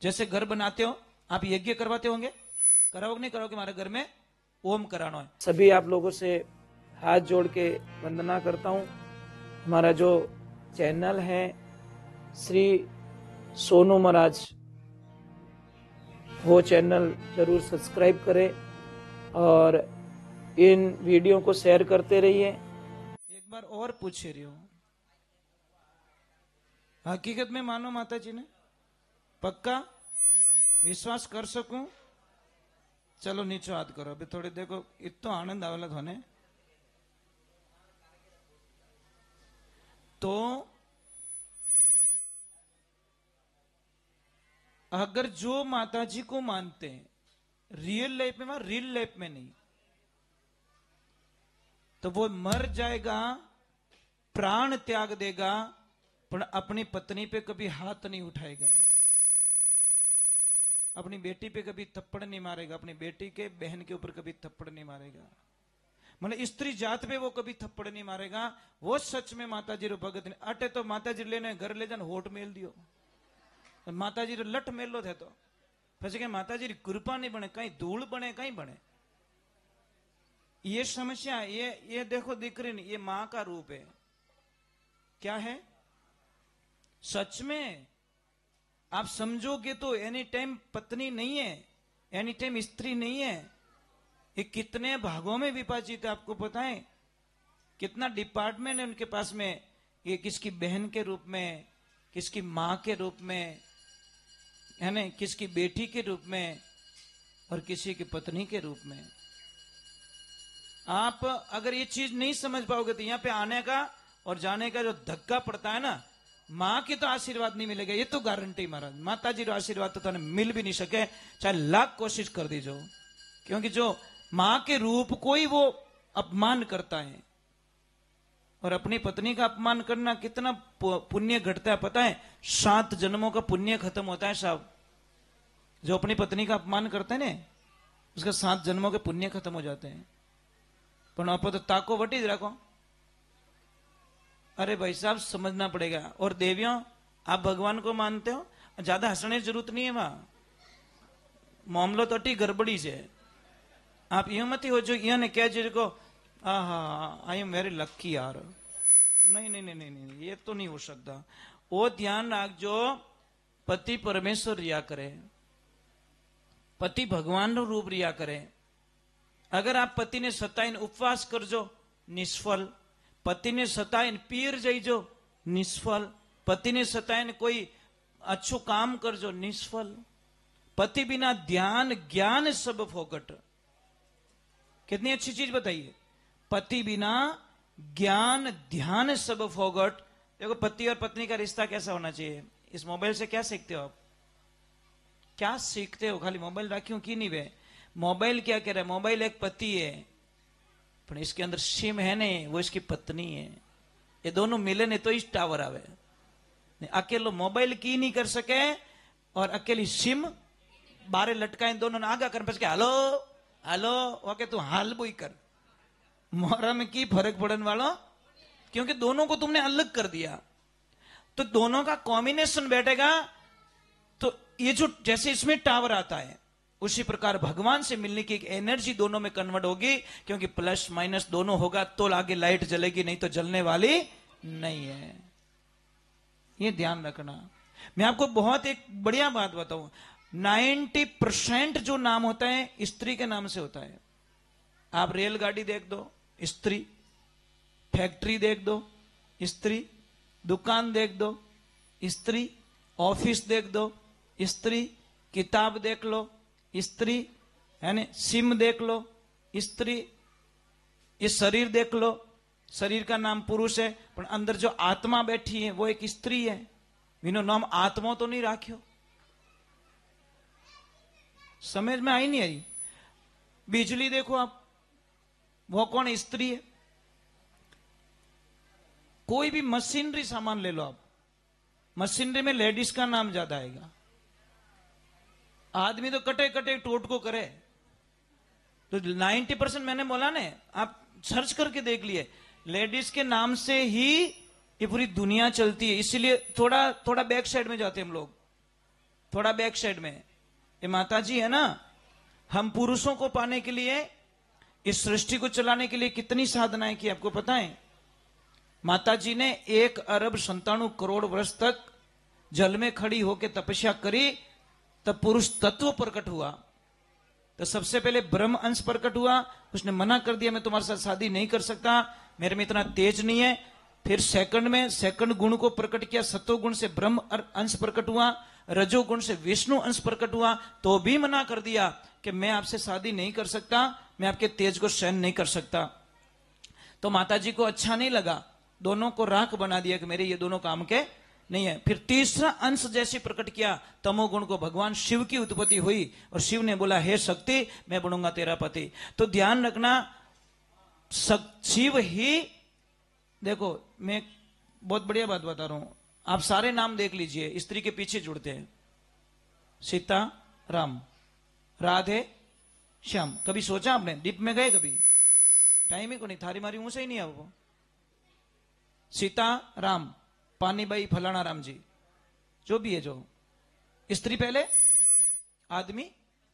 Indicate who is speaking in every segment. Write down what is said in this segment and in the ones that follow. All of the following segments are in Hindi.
Speaker 1: जैसे घर बनाते हो आप यज्ञ करवाते होंगे, कराओगे नहीं कराओगे? हमारे घर में ओम कराना है।
Speaker 2: सभी आप लोगों से हाथ जोड़ के वंदना करता हूँ। हमारा जो चैनल है श्री सोनू महाराज, वो चैनल जरूर सब्सक्राइब करें और इन वीडियो को शेयर करते रहिए।
Speaker 1: एक बार और पूछ रही हूँ, हकीकत में मानो माता जी ने? पक्का विश्वास कर सकूं? चलो नीचे हाथ करो। अभी थोड़ी देखो इतना आनंद आवेला थाने। तो अगर जो माता जी को मानते हैं रियल लाइफ में, रियल लाइफ में नहीं, तो वो मर जाएगा, प्राण त्याग देगा, पर अपनी पत्नी पे कभी हाथ नहीं उठाएगा, अपनी बेटी पे कभी थप्पड़ नहीं मारेगा, अपनी बेटी के बहन के ऊपर कभी थप्पड़ नहीं मारेगा, मतलब स्त्री जात पे वो कभी थप्पड़ नहीं मारेगा। वो सच में माता जी रो भगत ने। अटे तो माता जी लेने घर ले जाने होट मेल दियो, माता जी रो लठ मेलो थे तो પછી કે માતાજી કૃપા नहीं बने, कहीं धूल बने, कहीं बने। ये समस्या, ये देखो दीकरी, ये मां का रूप है। क्या है? सच में आप समझोगे तो एनी टाइम पत्नी नहीं है, एनी टाइम स्त्री नहीं है। ये कितने भागों में विभाजित है आपको पता है? कितना डिपार्टमेंट है उनके पास में। ये किसकी बहन के रूप में, किसकी मां के रूप में, है ना, किसकी बेटी के रूप में, और किसी की पत्नी के रूप में। आप अगर ये चीज नहीं समझ पाओगे तो यहां पे आने का और जाने का जो धक्का पड़ता है ना, मां की तो आशीर्वाद नहीं मिलेगा, ये तो गारंटी महाराज। माता जी रो आशीर्वाद तो थाने मिल भी नहीं सके, चाहे लाख कोशिश कर दीजो। क्योंकि जो मां के रूप को ही वो अपमान करता है, और अपनी पत्नी का अपमान करना कितना पुण्य घटता है पता है? 7 जन्मों का पुण्य खत्म होता है साहब। जो अपनी पत्नी का अपमान करते हैं ना, उसका 7 जन्मों के पुण्य खत्म हो जाते हैं। पर आप तो ताको वटी ज रखो। अरे भाई साहब समझना पड़ेगा। और देवियों, आप भगवान को मानते हो, ज्यादा हंसने की जरूरत नहीं है। वहां मामलो तो अटी गड़बड़ी से। आप यूं मत हो जो ने कह जी को आई एम वेरी लक्की यार। नहीं नहीं नहीं नहीं नहीं, ये तो नहीं हो सकता। वो ध्यान रखजो, पति परमेश्वर रिया करे, पति भगवान नो रूप रिया करे। अगर आप पति ने सताइन उपवास करजो, निष्फल। पति ने सताइन पीर जईजो, निष्फल। पति ने सताइन कोई अच्छो काम करजो, निष्फल। पति बिना ध्यान ज्ञान सब फोकट। कितनी अच्छी चीज बताइए। पति बिना ज्ञान ध्यान सब फोगट। देखो पति और पत्नी का रिश्ता कैसा होना चाहिए। इस मोबाइल से क्या सीखते हो आप? क्या सीखते हो? खाली मोबाइल रखियो की नहीं वे। मोबाइल क्या कह रहा है? मोबाइल एक पति है, पर इसके अंदर सिम है नहीं, वो इसकी पत्नी है। ये दोनों मिले नहीं तो इस टावर आवे। अकेलो मोबाइल की नहीं कर सके, और अकेली सिम बारे लटकाए दोनों ने आगा कर, के हेलो हेलो ओके तू हाल बोई कर। मोहरा में की फर्क पड़ने वाला? क्योंकि दोनों को तुमने अलग कर दिया। तो दोनों का कॉम्बिनेशन बैठेगा तो ये जो जैसे इसमें टावर आता है, उसी प्रकार भगवान से मिलने की एक एनर्जी दोनों में कन्वर्ट होगी। क्योंकि प्लस माइनस दोनों होगा तो आगे लाइट जलेगी, नहीं तो जलने वाली नहीं है। ये ध्यान रखना। मैं आपको बहुत एक बढ़िया बात बताऊं। 90% जो नाम होता है स्त्री के नाम से होता है। आप रेलगाड़ी देख दो, स्त्री। फैक्ट्री देख दो, स्त्री। दुकान देख दो, स्त्री। ऑफिस देख दो, स्त्री। किताब देख लो, स्त्री, है ना। सिम देख लो, स्त्री। ये शरीर देख लो, शरीर का नाम पुरुष है, पर अंदर जो आत्मा बैठी है वो एक स्त्री है। विनो नाम आत्मा तो नहीं राख्यो। समझ में आई नहीं आई? बिजली देखो आप, वो कौन? स्त्री है। कोई भी मशीनरी सामान ले लो आप, मशीनरी में लेडीज का नाम ज्यादा आएगा। आदमी तो कटे कटे टोट को करे। तो 90% मैंने बोला ना, आप सर्च करके देख लिए, लेडीज के नाम से ही ये पूरी दुनिया चलती है। इसीलिए थोड़ा थोड़ा बैक साइड में जाते हैं हम लोग। थोड़ा बैक साइड में, ये माता जी है ना। हम पुरुषों को पाने के लिए, इस सृष्टि को चलाने के लिए कितनी साधनाएं की आपको पता है? माता जी ने 1,97,करोड़ तक जल में खड़ी होकर तपस्या करी, तब पुरुष तत्व प्रकट हुआ। तो सबसे पहले ब्रह्म अंश प्रकट हुआ, उसने मना कर दिया, मैं तुम्हारे साथ शादी नहीं कर सकता, मेरे में इतना तेज नहीं है। फिर सेकंड में सेकंड गुण को प्रकट किया, सत्व गुण से ब्रह्म अंश प्रकट हुआ, रजोगुण से विष्णु अंश प्रकट हुआ, तो भी मना कर दिया कि मैं आपसे शादी नहीं कर सकता, मैं आपके तेज को सहन नहीं कर सकता। तो माता जी को अच्छा नहीं लगा, दोनों को राख बना दिया कि मेरे ये दोनों काम के नहीं है। फिर तीसरा अंश जैसे प्रकट किया, तमोगुण को, भगवान शिव की उत्पत्ति हुई और शिव ने बोला, हे शक्ति, मैं बनूंगा तेरा पति। तो ध्यान रखना, शिव ही, देखो मैं बहुत बढ़िया बात बता रहा हूं, आप सारे नाम देख लीजिए, स्त्री के पीछे जुड़ते हैं, सीता राम, राधे श्याम। कभी सोचा आपने, दीप में गए कभी? टाइम ही को नहीं, थारी मारी मुंह से ही नहीं है वो। सीता राम, पानी बाई फलाना राम जी, जो भी है, जो स्त्री पहले, आदमी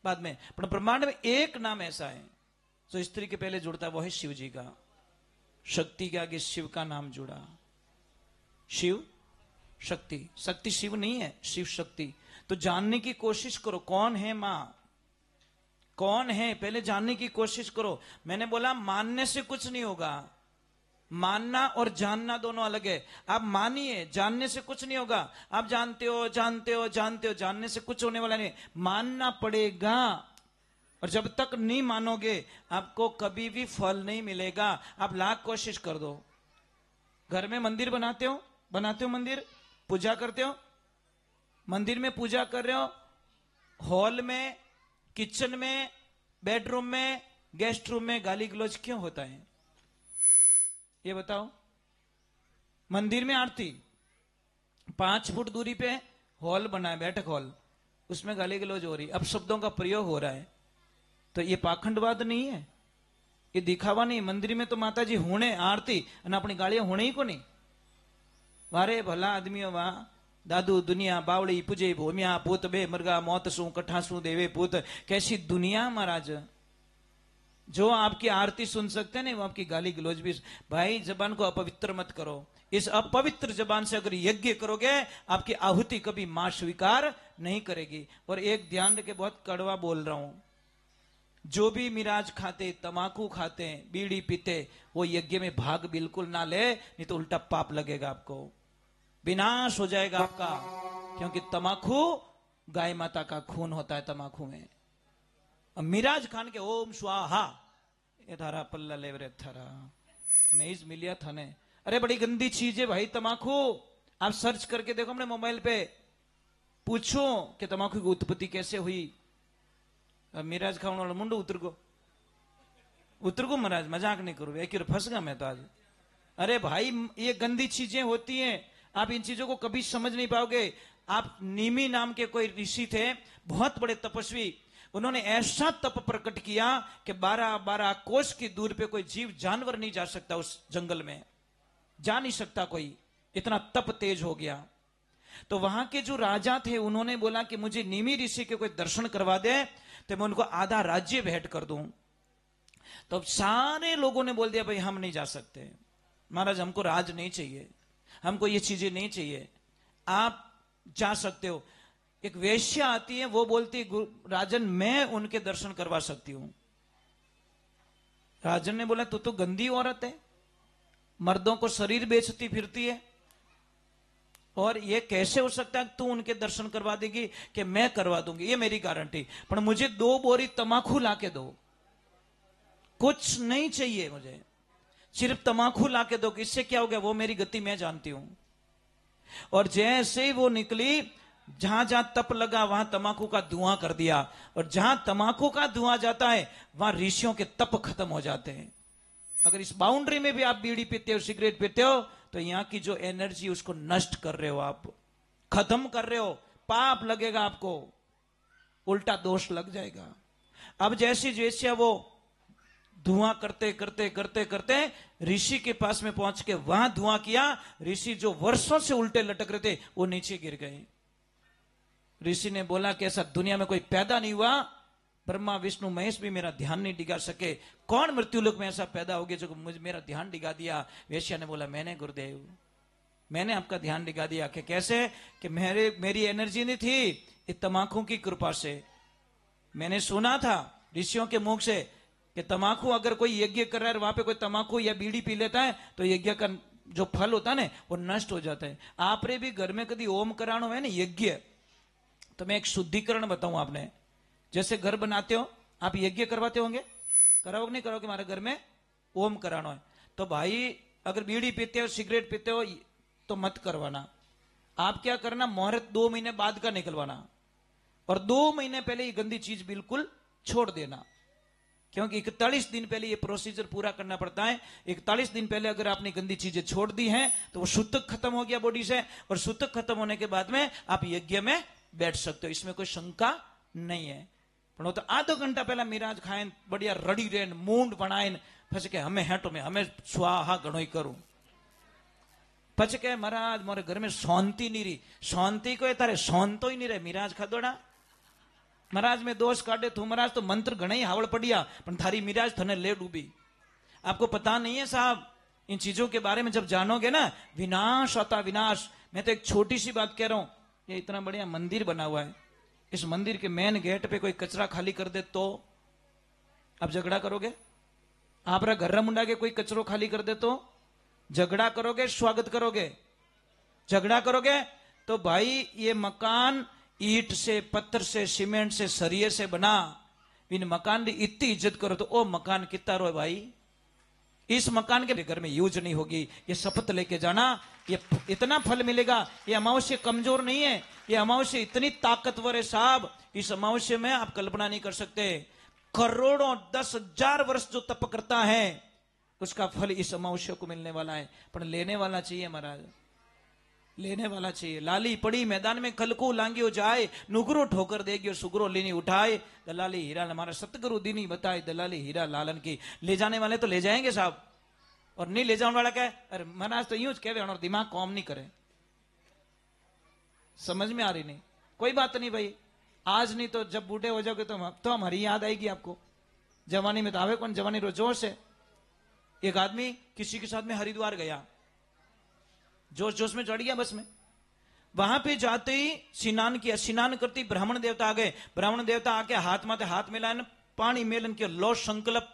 Speaker 1: बाद में। पर ब्रह्मांड में एक नाम ऐसा है जो स्त्री के पहले जुड़ता है, वो है शिव जी का। शक्ति के आगे शिव का नाम जुड़ा, शिव शक्ति। शक्ति शिव नहीं है, शिव शक्ति। तो जानने की कोशिश करो, कौन है मां, कौन है, पहले जानने की कोशिश करो। मैंने बोला मानने से कुछ नहीं होगा, मानना और जानना दोनों अलग है। आप मानिए, जानने से कुछ नहीं होगा। आप जानते हो जानते हो जानते हो, जानने से कुछ होने वाला नहीं, मानना पड़ेगा। और जब तक नहीं मानोगे आपको कभी भी फल नहीं मिलेगा। आप लाख कोशिश कर दो। घर में मंदिर बनाते हो, मंदिर पूजा करते हो, मंदिर में पूजा कर रहे हो, हॉल में, किचन में, बेडरूम में, गेस्ट रूम में गाली गलौज क्यों होता है? ये बताओ। मंदिर में आरती, 5 फुट दूरी पे हॉल बना है, बैठक हॉल, उसमें गाली गलौज हो रही, अब शब्दों का प्रयोग हो रहा है। तो ये पाखंडवाद नहीं है, ये दिखावा नहीं। मंदिर में तो माता जी होने आरती और अपनी गालियां होने ही को नहीं। वारे भला आदमियों, वाह दादू दुनिया बावड़ी पूजे भूमिया पूत बे मरगा मौत सू कठासू देवे पूत। कैसी दुनिया महाराज, जो आपकी आरती सुन सकते हैं ना, वो आपकी गाली गलौज भी। भाई जबान को अपवित्र मत करो। इस अपवित्र जबान से अगर यज्ञ करोगे, आपकी आहुति कभी मां स्वीकार नहीं करेगी। और एक ध्यान रखे, बहुत कड़वा बोल रहा हूं, जो भी मिराज खाते, तमाकू खाते, बीड़ी पीते, वो यज्ञ में भाग बिल्कुल ना ले, नहीं तो उल्टा पाप लगेगा आपको, विनाश हो जाएगा आपका। क्योंकि तमाकू गाय माता का खून होता है तमाकू में। मिराज खान के ओम स्वाहा, ये थारा पल्ला लेवरे थारा मेज मिलिया था ने। अरे बड़ी गंदी चीज है भाई तमाकू। आप सर्च करके देखो अपने मोबाइल पे, पूछो कि तमाकू की उत्पत्ति कैसे हुई। मिराज खाने वाला मुंडो उतर को महाराज, मजाक नहीं करो, एक फंस गया मैं तो आज। अरे भाई ये गंदी चीजें होती हैं, आप इन चीजों को कभी समझ नहीं पाओगे। आप नीमी नाम के कोई ऋषि थे, बहुत बड़े तपस्वी, उन्होंने ऐसा तप प्रकट किया कि 12 कोस की दूर पे कोई जीव जानवर नहीं जा सकता, उस जंगल में जा नहीं सकता कोई, इतना तप तेज हो गया। तो वहां के जो राजा थे उन्होंने बोला कि मुझे नीमी ऋषि के कोई दर्शन करवा दे तो मैं उनको आधा राज्य भेंट कर दूं। तो सारे लोगों ने बोल दिया भाई हम नहीं जा सकते महाराज, हमको राज नहीं चाहिए, हमको ये चीजें नहीं चाहिए, आप जा सकते हो। एक वेश्या आती है, वो बोलती राजन मैं उनके दर्शन करवा सकती हूं। राजन ने बोला तू तो गंदी औरत है, मर्दों को शरीर बेचती फिरती है, और ये कैसे हो सकता है तू उनके दर्शन करवा देगी? कि मैं करवा दूंगी, ये मेरी गारंटी, पर मुझे 2 बोरी तमाकू लाके दो, कुछ नहीं चाहिए मुझे, सिर्फ तमाकू लाके दो। इससे क्या हो गया? वो मेरी गति मैं जानती हूं। और जैसे ही वो निकली, जहां जहां तप लगा वहां तमाकू का धुआं कर दिया, और जहां तमाकू का धुआं जाता है वहां ऋषियों के तप खत्म हो जाते हैं। अगर इस बाउंड्री में भी आप बीड़ी पीते हो, सिगरेट पीते हो, तो यहां की जो एनर्जी उसको नष्ट कर रहे हो, आप खत्म कर रहे हो, पाप लगेगा आपको, उल्टा दोष लग जाएगा। अब जैसी जैसे वो धुआं करते करते करते करते ऋषि के पास में पहुंच के वहां धुआं किया, ऋषि जो वर्षों से उल्टे लटक रहे थे वो नीचे गिर गए। ऋषि ने बोला कि ऐसा दुनिया में कोई पैदा नहीं हुआ, ब्रह्मा विष्णु महेश भी मेरा ध्यान नहीं डिगा सके, कौन मृत्युलोक में ऐसा पैदा हो गया जो मुझे मेरा ध्यान डिगा दिया। वेश्या ने बोला मैंने गुरुदेव, मैंने आपका ध्यान डिगा दिया। कि कैसे? कि मेरी एनर्जी नहीं थी, ये तमाकू की कृपा से। मैंने सुना था ऋषियों के मुख से कि तमाकू अगर कोई यज्ञ कर रहा है वहां पे कोई तमाकू या बीड़ी पी लेता है तो यज्ञ का जो फल होता है ना वो नष्ट हो जाता है। आपने भी घर में कभी ओम करानो है ना यज्ञ, तो मैं एक शुद्धिकरण बताऊं आपने। जैसे घर बनाते हो आप यज्ञ करवाते होंगे, कराओगे नहीं कराओगे? हमारे घर में ओम कराना है तो भाई अगर बीड़ी पीते हो सिगरेट पीते हो तो मत करवाना। आप क्या करना, मुहूर्त 2 महीने बाद का निकलवाना और 2 महीने पहले ये गंदी चीज बिल्कुल छोड़ देना, क्योंकि 41 दिन पहले ये प्रोसीजर पूरा करना पड़ता है। 41 दिन पहले अगर आपने गंदी चीजें छोड़ दी हैं तो वो सूतक खत्म हो गया बॉडी से, और सूतक खत्म होने के बाद में आप यज्ञ में बैठ सकते हो, इसमें कोई शंका नहीं है। પણ તો આધો ઘંટા પહેલા મિરાજ ખાઈને બઢિયા રડી રે મૂંડ બનાવીને પછી કે અમે હેઠો મેં અમે સ્વાહા ઘણોય કરું। પછી કે મહારાજ મારે ઘર में शांति नहीं रही। शांति को तारे शांतो ही नहीं रहे मिराज खादोड़ा। महाराज में दोष काटे तू महाराज तो मंत्र घना ही हावड़ पड़िया पर थारी मिराज थने ले डूबी। आपको पता नहीं है साहब, इन चीजों के बारे में जब जानोगे ना विनाश होता विनाश। मैं तो एक छोटी सी बात कह रहा हूं, ये इतना बढ़िया मंदिर बना हुआ है, इस मंदिर के मेन गेट पे कोई कचरा खाली कर दे तो आप झगड़ा करोगे? आप घर मुंडा के कोई कचरो खाली कर दे तो झगड़ा करोगे स्वागत करोगे? झगड़ा करोगे? तो भाई ये मकान ईट से पत्थर से सीमेंट से सरिये से बना, इन मकान की इतनी इज्जत करो तो ओ मकान कितना रो भाई। इस मकान के घर में यूज नहीं होगी, ये शपथ लेके जाना, ये इतना फल मिलेगा। ये अमावस्या कमजोर नहीं है, ये अमावस्या इतनी ताकतवर है साहब, इस अमावस्या में आप कल्पना नहीं कर सकते। करोड़ों 10,000 वर्ष जो तप करता है उसका फल इस अमावस्या को मिलने वाला है। पर लेने वाला चाहिए महाराज, लेने वाला चाहिए। लाली पड़ी मैदान में खलको लांगियो जाए, नुगरो ठोकर देगी और सुगरो लेनी उठाए। दलाली हीरा हमारा सतगुरु दीनी बताए, दलाली हीरा लालन की। ले जाने वाले तो ले जाएंगे साहब, और नहीं ले जाने वाला क्या है? अरे महाराज तो यूं कहे और दिमाग काम नहीं करे। समझ में आ रही नहीं? कोई बात नहीं भाई, आज नहीं तो जब बूढ़े हो जाओगे तो हमारी याद आएगी आपको। जवानी में तो आवे कौन, जवानी रो जोश है। एक आदमी किसी के साथ में हरिद्वार गया, जोश जोश में चढ़ गया बस में। वहां पे जाते ही स्नान किया, स्नान करती ब्राह्मण देवता आ गए। ब्राह्मण देवता आके हाथ माथे हाथ मिलाने पानी मेलन किया, लो संकल्प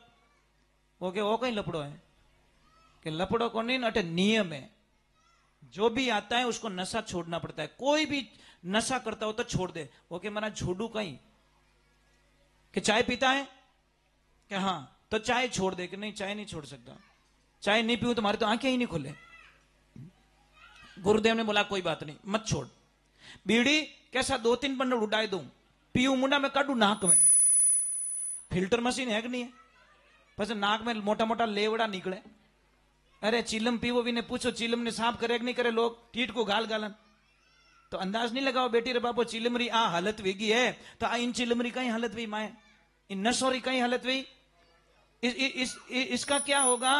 Speaker 1: हो गया। वो कहीं लपड़ो है कि लपड़ो को नहीं, अटे नियम है। जो भी आता है उसको नशा छोड़ना पड़ता है। कोई भी नशा करता हो तो छोड़ दे। वो कि मेरा छोड़ू कहीं कि चाय पीता है कि हाँ तो चाय छोड़ दे, कि नहीं चाय नहीं छोड़ सकता, चाय नहीं पीऊं तुम्हारी तो आंखें ही नहीं खुले। गुरुदेव ने बोला कोई बात नहीं मत छोड़। बीड़ी कैसा 2-3 बंडल उड़ाए दूं, पीऊ मुंडा में काटू नाक में, फिल्टर मशीन है कि नहीं है? बस नाक में मोटा मोटा लेवड़ा निकले। अरे चिलम पीवो भी ने पूछो चिलम ने साफ करे कि नहीं करे, लोग टीट को गाल गालन तो अंदाज नहीं लगाओ। बेटी रे बापो चिलमरी आ हालत वेगी है तो आ इन चिलमरी कई हालत हुई, माए इन नशोरी कई हालत हुई। इसका क्या होगा?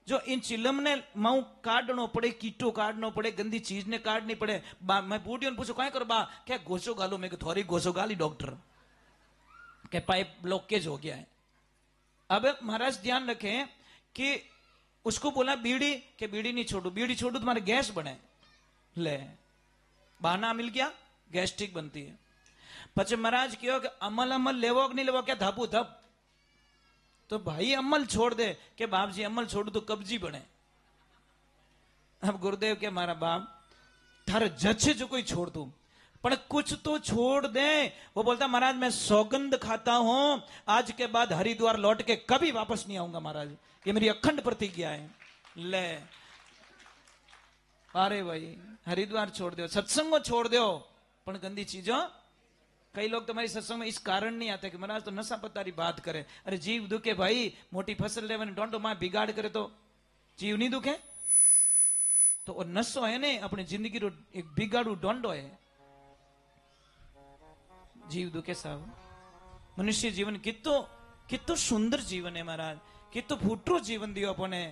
Speaker 1: जो इन चिलम ने माऊ काटनो पड़े, कीटो काटनो पड़े, गंदी चीज ने काटनी पड़े। मैं बूढ़ियों ने पूछो क्या करो बा, क्या घोसो गालो? मैं थोड़ी घोसो गाली डॉक्टर के पाइप ब्लॉकेज हो गया है। अब महाराज ध्यान रखें कि उसको बोला बीड़ी के बीड़ी नहीं छोड़ू, बीड़ी छोड़ू तुम्हारे गैस बने। ले बहाना मिल गया, गैस्ट्रिक बनती है। पचे महाराज क्यों कि अमल अमल लेवो कि नहीं लेवो, क्या धापू धप। तो भाई अमल छोड़ दे के बाप जी अमल छोड़ तो कब्जी बने। अब गुरुदेव के मारा बाप थारे जच्छे जो कोई छोड़ दूं पर कुछ तो छोड़ दे। वो बोलता महाराज मैं सौगंध खाता हूं आज के बाद हरिद्वार लौट के कभी वापस नहीं आऊंगा महाराज, ये मेरी अखंड प्रतिज्ञा है। ले अरे भाई हरिद्वार छोड़ दो, सत्संगो छोड़ दो, पर गंदी चीजों। कई लोग तुम्हारी सत्संग में इस कारण नहीं आते कि महाराज तो नशा पत्तारी बात करे। अरे जीव दुखे भाई, मोटी फसल लेवे डोंटो मां बिगाड़ करे तो जीव नहीं दुखे। तो वो नशो है ने अपनी जिंदगी रो एक बिगाड़ू डोंडो है। जीव दुखे साहब, मनुष्य जीवन कितो सुंदर जीवन है महाराज, कितो फूटरो जीवन दियो अपने।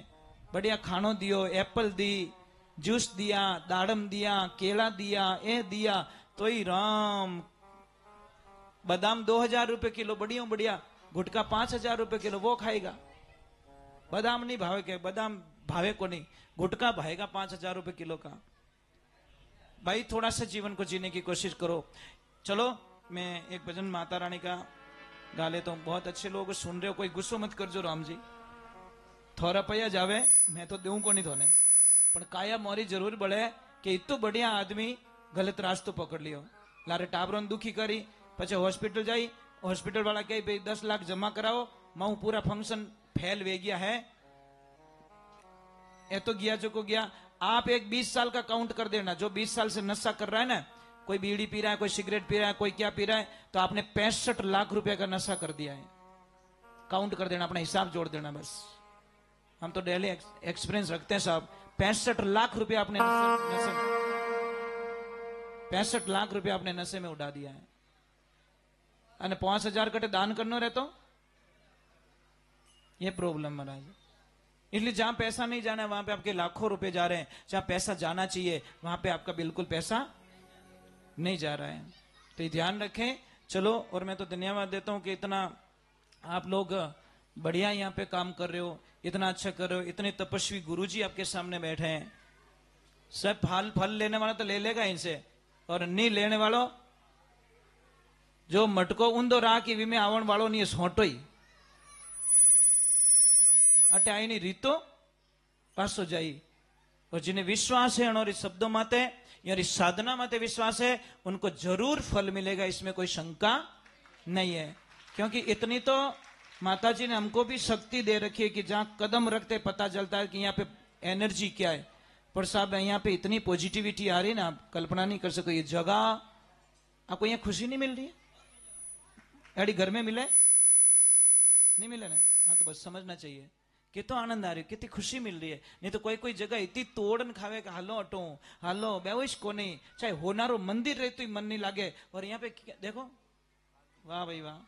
Speaker 1: बढ़िया खानो दियो, एप्पल दी, जूस दिया, दाड़म दिया, केला दिया, ए दिया, तो ही राम बादाम 2000 रुपए किलो बढ़िया बढ़िया, गुटका 5000 रुपए किलो, वो खाएगा। बादाम नहीं भावे के, बादाम भावे को नहीं, गुटका भाएगा 5000 रुपए किलो का। भाई थोड़ा सा जीवन को जीने की कोशिश करो। चलो मैं एक भजन माता रानी का गा लेता हूं। बहुत अच्छे लोग सुन रहे हो, कोई गुस्सो मत करजो राम जी। थोड़ा पया जावे मैं तो देऊ को नहीं थोने, पण काया मोरी जरूर बढ़े कि इतो बढ़िया आदमी गलत रास्तो पकड़ लियो, लारे टाबरो दुखी करी, पछे हॉस्पिटल जाई, हॉस्पिटल वाला कहे भाई 10 लाख जमा कराओ, माऊ पूरा फंक्शन फेल वे गया है, ये तो गया जो को गया। आप एक 20 साल का काउंट कर देना, जो 20 साल से नशा कर रहा है ना, कोई बीड़ी पी रहा है, कोई सिगरेट पी रहा है, कोई क्या पी रहा है, तो आपने 65 लाख रुपए का नशा कर दिया है। काउंट कर देना, अपना हिसाब जोड़ देना बस। हम तो डेली एक्सपीरियंस रखते हैं साहब। 65 लाख रुपए आपने नशे 65 लाख रुपए आपने नशे में उड़ा दिया है। અને 5000 कटे दान करना रहता, ये प्रॉब्लम महाराज। इसलिए जहां पैसा नहीं जाना है वहां पे आपके लाखों रुपए जा रहे हैं, जहां पैसा जाना चाहिए वहां पे आपका बिल्कुल पैसा नहीं जा रहा है। तो ये ध्यान रखें। चलो, और मैं तो धन्यवाद देता हूं कि इतना आप लोग बढ़िया यहाँ पे काम कर रहे हो, इतना अच्छा कर रहे हो। इतने तपस्वी गुरुजी आपके सामने बैठे हैं। सब फल लेने वाला तो ले लेगा इनसे, और नहीं लेने वालों जो मटको ऊंधो राह की विमे आवण वालों नहीं सोटो ही अटे आई नहीं रीतो पासो जाई। और जिन्हें विश्वास है और इस शब्दों माते या इस साधना माते विश्वास है, उनको जरूर फल मिलेगा, इसमें कोई शंका नहीं है। क्योंकि इतनी तो माताजी ने हमको भी शक्ति दे रखी है कि जहां कदम रखते पता चलता है कि यहाँ पे एनर्जी क्या है। पर साहब यहाँ पे इतनी पॉजिटिविटी आ रही है ना, आप कल्पना नहीं कर सको। ये जगह आपको यहाँ खुशी नहीं मिल रही है? गाड़ी घर में मिले नहीं मिले ना? हाँ, तो बस समझना चाहिए कि तो आनंद आ रही है, कितनी खुशी मिल रही है। नहीं तो कोई कोई जगह इतनी तोड़न खावे कि हालो अटो हालो बेविश को नहीं, चाहे होनारो मंदिर रहे तो मन नहीं लागे। और यहाँ पे देखो, वाह भाई वाह,